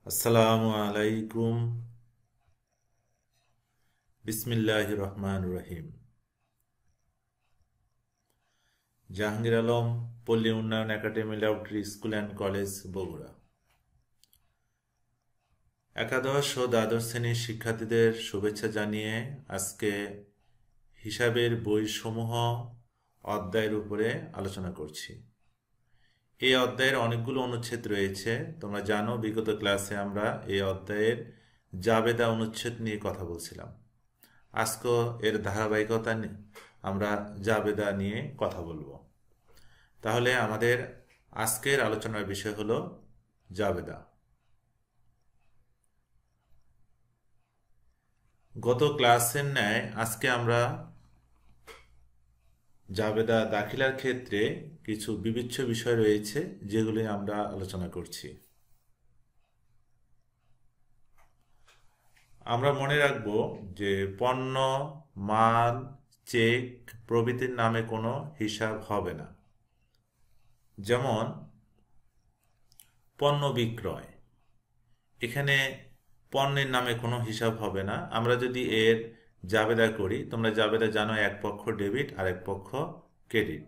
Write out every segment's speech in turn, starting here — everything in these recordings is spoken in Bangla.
আসসালামু আলাইকুম। বিসমিল্লাহির রহমানির রহিম। জাহাঙ্গীর আলম পল্লী উন্নয়ন academy laboratory school and college, Bogura. একাদশ ও দ্বাদশ শ্রেণীর শিক্ষার্থীদের শুভেচ্ছা জানিয়ে আজকে হিসাবের বইসমূহ অধ্যায়ের উপরে আলোচনা করছি। এই অধ্যায়ের অনেকগুলো অনুচ্ছেদ রয়েছে। তোমরা জানো, বিগত ক্লাসে আমরা এই অধ্যায়ের জাবেদা অনুচ্ছেদ নিয়ে কথা বলছিলাম। আজকেও এর ধারাবাহিকতা আমরা জাবেদা নিয়ে কথা বলবো। তাহলে আমাদের আজকের আলোচনার বিষয় হলো জাবেদা। গত ক্লাসের ন্যায় আজকে আমরা জাবেদা দাখিলার ক্ষেত্রে কিছু বিবেচ্য বিষয় রয়েছে, যেগুলি আমরা আলোচনা করছি। আমরা মনে রাখব যে পণ্য, মাল, চেক প্রভৃতির নামে কোনো হিসাব হবে না। যেমন পণ্য বিক্রয়, এখানে পণ্যের নামে কোনো হিসাব হবে না। আমরা যদি এর জাবেদা করি, তোমরা জাবেদা জানো, এক পক্ষ ডেবিট আর এক পক্ষ ক্রেডিট।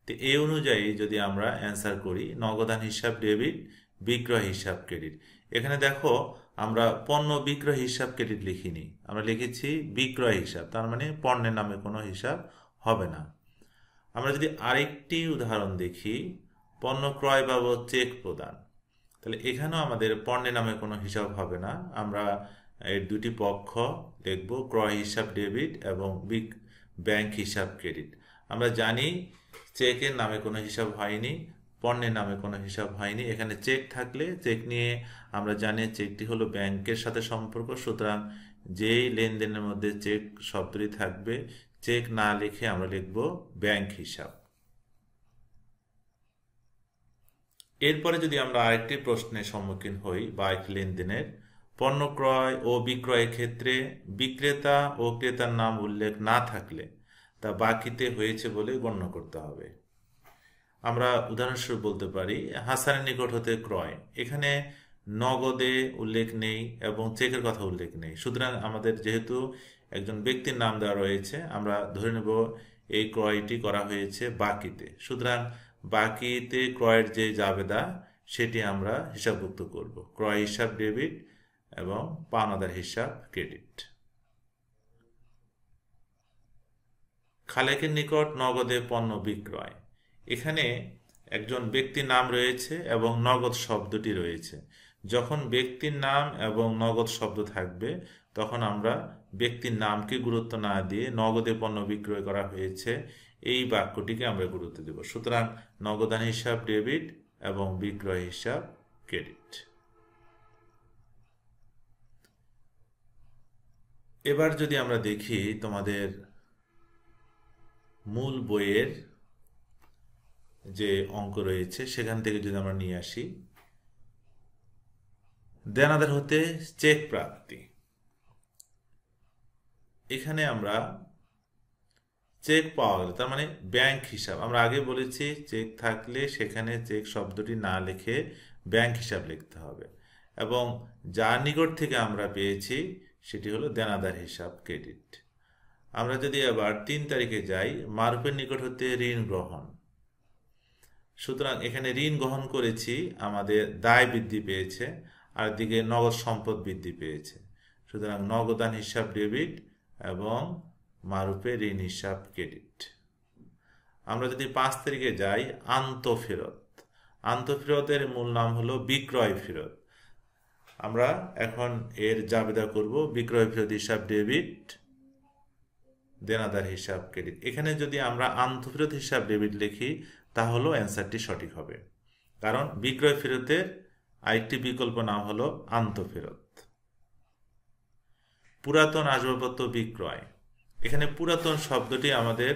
তো এই অনুযায়ী যদি আমরা অ্যান্সার করি, নগদান হিসাব ডেবিট, বিক্রয় হিসাব ক্রেডিট। এখানে দেখো, আমরা পণ্য বিক্রয় হিসাব ক্রেডিট লিখিনি, আমরা লিখেছি বিক্রয় হিসাব, তার মানে পণ্যের নামে কোনো হিসাব হবে না। আমরা যদি আরেকটি উদাহরণ দেখি, পণ্য ক্রয় বাবদ চেক প্রদান, তাহলে এখানেও আমাদের পণ্যের নামে কোনো হিসাব হবে না। আমরা এর দুটি পক্ষ দেখব, ক্রয় হিসাব ডেবিট এবং ব্যাংক হিসাব ক্রেডিট। আমরা জানি চেকের নামে কোনো হিসাব হয়নি, পণ্যের নামে কোনো হিসাব হয়নি। এখানে চেক থাকলে, চেক নিয়ে আমরা জানি চেকটি হলো ব্যাংকের সাথে সম্পর্ক, সুতরাং যেই লেনদেনের মধ্যে চেক শব্দটি থাকবে, চেক না লিখে আমরা লিখব ব্যাংক হিসাব। এরপরে যদি আমরা আরেকটি প্রশ্নের সম্মুখীন হই, বা একটি লেনদেনের, পণ্য ক্রয় ও বিক্রয়ের ক্ষেত্রে বিক্রেতা ও ক্রেতার নাম উল্লেখ না থাকলে তা বাকিতে হয়েছে বলে গণ্য করতে হবে। আমরা উদাহরণস্বরূপ বলতে পারি, হাসানের নিকট হতে ক্রয়, এখানে নগদে উল্লেখ নেই এবং চেকের কথা উল্লেখ নেই। সুতরাং আমাদের যেহেতু একজন ব্যক্তির নাম দেওয়া রয়েছে, আমরা ধরে নেব এই ক্রয়টি করা হয়েছে বাকিতে। সুতরাং বাকিতে ক্রয়ের যে জাবেদা, সেটি আমরা হিসাবভুক্ত করব, ক্রয় হিসাব ডেবিট এবং পাওনাদার হিসাব ক্রেডিট। খালেকের নিকট নগদে পণ্য বিক্রয়, এখানে একজন ব্যক্তির নাম রয়েছে এবং নগদ শব্দটি রয়েছে। যখন ব্যক্তির নাম এবং নগদ শব্দ থাকবে, তখন আমরা ব্যক্তির নামকে গুরুত্ব না দিয়ে নগদে পণ্য বিক্রয় করা হয়েছে এই বাক্যটিকে আমরা গুরুত্ব দেব। সুতরাং নগদান হিসাব ডেবিট এবং বিক্রয় হিসাব ক্রেডিট। এবার যদি আমরা দেখি তোমাদের মূল বইয়ের যে অঙ্ক রয়েছে, সেখান থেকে যদি আমরা নিয়ে আসি, দেনাদার হতে চেক প্রাপ্তি। এখানে আমরা চেক পাওয়া গেল, তার মানে ব্যাংক হিসাব। আমরা আগে বলেছি চেক থাকলে সেখানে চেক শব্দটি না লিখে ব্যাংক হিসাব লিখতে হবে, এবং যার নিকট থেকে আমরা পেয়েছি সেটি হলো দেনাদার হিসাব ক্রেডিট। আমরা যদি আবার 3 তারিখে যাই, মারুফের নিকট হতে ঋণ গ্রহণ, সুতরাং এখানে ঋণ গ্রহণ করেছি, আমাদের দায় বৃদ্ধি পেয়েছে, আর দিকে নগদ সম্পদ বৃদ্ধি পেয়েছে। সুতরাং নগদান হিসাব ডেবিট এবং মারুফে ঋণ হিসাব ক্রেডিট। আমরা যদি 5 তারিখে যাই, আন্তঃফেরত, আন্তঃফেরতের মূল নাম হলো বিক্রয় ফেরত। আমরা এখন এর জাবেদা করব, বিক্রয় ফেরত হিসাব ডেবিট, দেনাদার হিসাব ক্রেডিট। এখানে যদি আমরা আন্তঃফেরত হিসাব ডেবিট লিখি, তাহলে অ্যান্সারটি সঠিক হবে, কারণ বিক্রয় ফেরতের আরেকটি বিকল্প নাম হলো আন্তঃফেরত। পুরাতন আসবাবপত্র বিক্রয়, এখানে পুরাতন শব্দটি আমাদের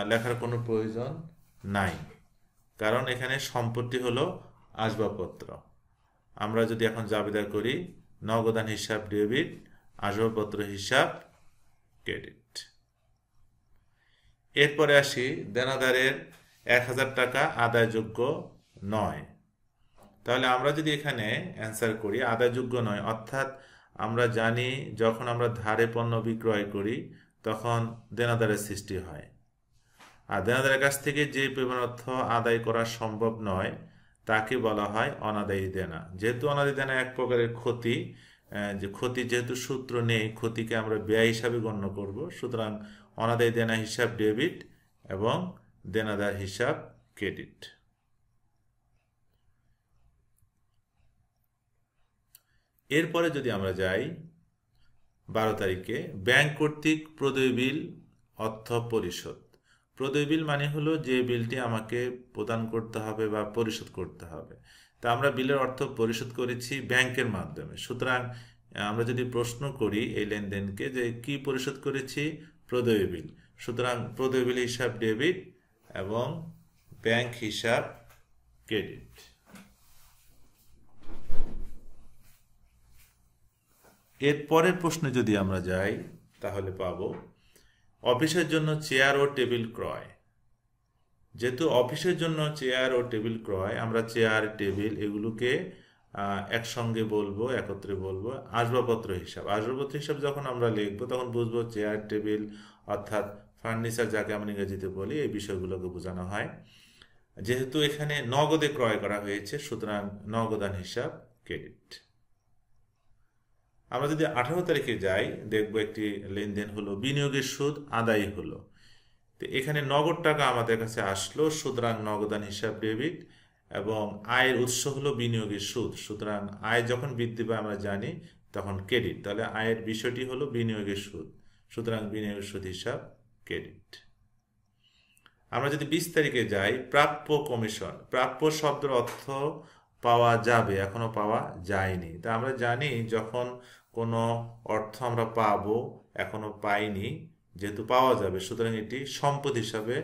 লেখার কোনো প্রয়োজন নাই, কারণ এখানে সম্পত্তি হলো আসবাবপত্র। আমরা যদি এখন জাবেদা করি, নগদান হিসাব ডেবিট, আসবাবপত্র হিসাব ক্রেডিট। এরপরে আসি, দেনাদারের 1000 টাকা আদায়যোগ্য নয়, তাহলে আমরা যদি এখানে অ্যান্সার করি আদায়যোগ্য নয়, অর্থাৎ আমরা জানি যখন আমরা ধারে পণ্য বিক্রয় করি তখন দেনাদারের সৃষ্টি হয়, আর দেনাদারের কাছ থেকে যে পরিমাণ অর্থ আদায় করা সম্ভব নয় তাকে বলা হয় অনাদায়ী দেনা। যেহেতু অনাদায়ী দেনা এক প্রকারের ক্ষতি, যে ক্ষতি যেহেতু সূত্র নেই, ক্ষতিকে আমরা ব্যয় হিসাবে গণ্য করব, সুতরাং অনাদায়ী দেনা হিসাব ডেবিট এবং দেনাদার হিসাব ক্রেডিট। এরপরে যদি আমরা যাই 12 তারিখে, ব্যাংক কর্তৃক প্রদেয় বিল অর্থ পরিশোধ। প্রদেয় বিল মানে হলো যে বিলটি আমাকে প্রদান করতে হবে বা পরিশোধ করতে হবে। তা আমরা বিলের অর্থ পরিশোধ করেছি ব্যাংকের মাধ্যমে, সুতরাং আমরা যদি প্রশ্ন করি এই লেনদেনকে যে কি পরিশোধ করেছি, প্রদেয় বিল, সুতরাং প্রদেয় বিল হিসাব ডেবিট এবং ব্যাংক হিসাব ক্রেডিট। এর পরের প্রশ্নে যদি আমরা যাই তাহলে পাবো অফিসের জন্য চেয়ার ও টেবিল ক্রয়। যেহেতু অফিসের জন্য চেয়ার ও টেবিল ক্রয়, আমরা চেয়ার টেবিল এগুলোকে একসঙ্গে বলবো, একত্রে বলবো আসবাবপত্র হিসাব। আসবাবপত্র হিসাব যখন আমরা লিখবো তখন বুঝবো চেয়ার টেবিল অর্থাৎ ফার্নিচার যাকে আমরা ইংরেজিতে বলি, এই বিষয়গুলোকে বোঝানো হয়। যেহেতু এখানে নগদে ক্রয় করা হয়েছে সুতরাং নগদান হিসাব ক্রেডিট। আমরা যদি 18 তারিখে যাই দেখব একটি লেনদেন হলো বিনিয়োগের সুদ আদায় হলো। তো এখানে নগদ টাকা আমাদের কাছে আসলো, সুতরাং নগদান হিসাব ডেবিট এবং আয়ের উৎস হলো বিনিয়োগের সুদ, সুতরাং আয় যখন বৃদ্ধি পায় আমরা জানি তখন ক্রেডিট, তাহলে আয়ের বিষয়টি হলো বিনিয়োগের সুদ, সুতরাং বিনিয়োগের সুদ হিসাব ক্রেডিট। আমরা যদি 20 তারিখে যাই প্রাপ্য কমিশন। প্রাপ্য শব্দের অর্থ পাওয়া যাবে, এখনো পাওয়া যায়নি। তা আমরা জানি যখন কোনো অর্থ আমরা পাবো এখনো পাইনি, যেহেতু পাওয়া যাবে সুতরাং এটি সম্পদ হিসাবে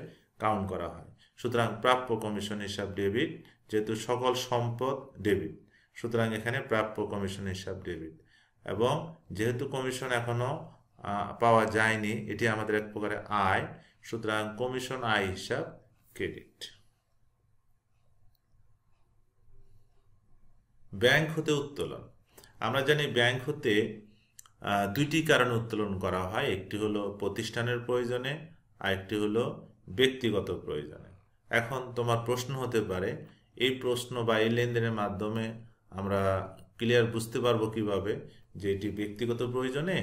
কাউন্ট করা হয়, সুতরাং প্রাপ্য কমিশন হিসাব ডেবিট, যেহেতু সকল সম্পদ ডেবিট সুতরাং এখানে প্রাপ্য কমিশন হিসাব ডেবিট। এবং যেহেতু কমিশন এখনো পাওয়া যায়নি, এটি আমাদের এক প্রকারের আয়, সুতরাং কমিশন আয় হিসাব ক্রেডিট। ব্যাংক হতে উত্তোলন। আমরা জানি ব্যাংক হতে দুইটি কারণে উত্তোলন করা হয়, একটি হলো প্রতিষ্ঠানের প্রয়োজনে আর একটি হলো ব্যক্তিগত প্রয়োজনে। এখন তোমার প্রশ্ন হতে পারে এই প্রশ্ন বা এই লেনদেনের মাধ্যমে আমরা ক্লিয়ার বুঝতে পারবো কিভাবে যে এটি ব্যক্তিগত প্রয়োজনে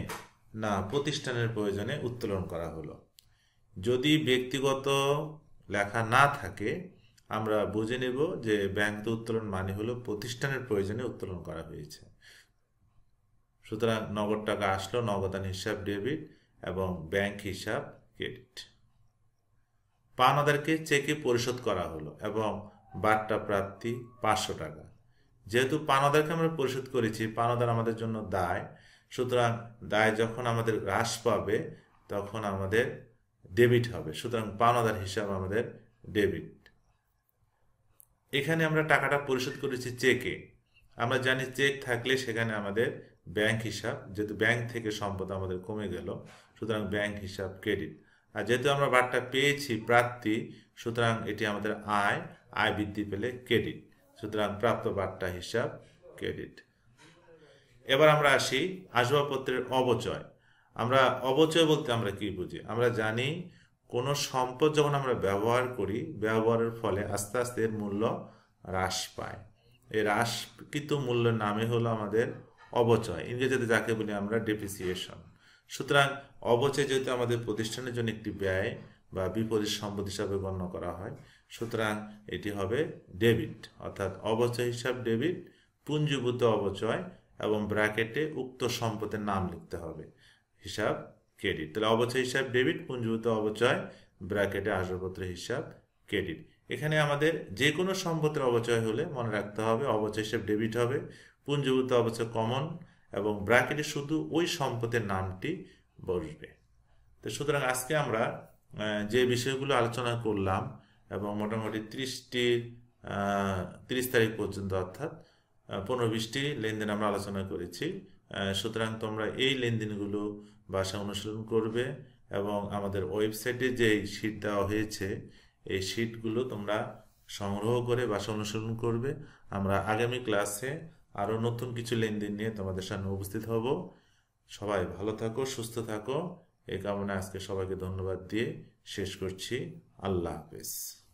না প্রতিষ্ঠানের প্রয়োজনে উত্তোলন করা হলো। যদি ব্যক্তিগত লেখা না থাকে আমরা বুঝে নেব যে ব্যাংক উত্তোলন মানে হলো প্রতিষ্ঠানের প্রয়োজনে উত্তোলন করা হয়েছে, সুতরাং নগদ টাকা আসলো, নগদান হিসাব ডেবিট এবং ব্যাংক হিসাব ক্রেডিট। পাওনাদারকে চেকে পরিশোধ করা হলো এবং বার্তা প্রাপ্তি 500 টাকা। যেহেতু পাওনাদারকে আমরা পরিশোধ করেছি, পাওনাদার আমাদের জন্য দায়, সুতরাং দায় যখন আমাদের হ্রাস পাবে তখন আমাদের ডেবিট হবে, সুতরাং পাওনাদার হিসাব আমাদের ডেবিট। এখানে আমরা টাকাটা পরিশোধ করেছি চেকে, আমরা জানি চেক থাকলে সেখানে আমাদের ব্যাংক হিসাব, যেহেতু ব্যাংক থেকে সম্পদ আমাদের কমে গেল সুতরাং ব্যাংক হিসাব ক্রেডিট। আর যেহেতু আমরা বার্তা পেয়েছি প্রাপ্তি, সুতরাং এটি আমাদের আয়, আয় বৃদ্ধি পেলে ক্রেডিট, সুতরাং প্রাপ্ত বার্তা হিসাব ক্রেডিট। এবার আমরা আসি আসবাবপত্রের অবচয়। আমরা অবচয় বলতে আমরা কি বুঝি? আমরা জানি কোনো সম্পদ যখন আমরা ব্যবহার করি, ব্যবহারের ফলে আস্তে আস্তে এর মূল্য হ্রাস পায়, এই হ্রাসকৃত মূল্যের নামে হলো আমাদের অবচয়, ইংরেজিতে যাকে বলি আমরা ডেপ্রিসিয়েশন। সুতরাং অবচয় যেহেতু আমাদের প্রতিষ্ঠানের জন্য একটি ব্যয় বা বিপরীত সম্পদ হিসাবে গণ্য করা হয়, সুতরাং এটি হবে ডেবিট, অর্থাৎ অবচয় হিসাব ডেবিট, পুঞ্জীভূত অবচয় এবং ব্র্যাকেটে উক্ত সম্পদের নাম লিখতে হবে, হিসাব ক্রেডিট। তাহলে অবচয় হিসাব ডেবিট, পুঞ্জীভূত অবচয়, ব্র্যাকেটে আসবাবপত্রের হিসাব ক্রেডিট। এখানে আমাদের যে কোনো সম্পদের অবচয় হলে মনে রাখতে হবে অবচয় হিসাব ডেবিট হবে, পুঞ্জীভূত অবচয় কমন এবং ব্র্যাকেটে শুধু ওই সম্পদের নামটি বসবে। তো সুতরাং আজকে আমরা যে বিষয়গুলো আলোচনা করলাম এবং মোটামুটি 30 তারিখ পর্যন্ত অর্থাৎ 15-20টি লেনদেন আমরা আলোচনা করেছি। সুতরাং তোমরা এই লেনদেনগুলো বাসায় অনুশীলন করবে এবং আমাদের ওয়েবসাইটে যে শীট দেওয়া হয়েছে এই শীটগুলো তোমরা সংগ্রহ করে বাসা অনুসরণ করবে। আমরা আগামী ক্লাসে আরও নতুন কিছু লেনদেন নিয়ে তোমাদের সামনে উপস্থিত হব। সবাই ভালো থাকো, সুস্থ থাকো, এই কামনা আজকে সবাইকে ধন্যবাদ দিয়ে শেষ করছি। আল্লাহ হাফেজ।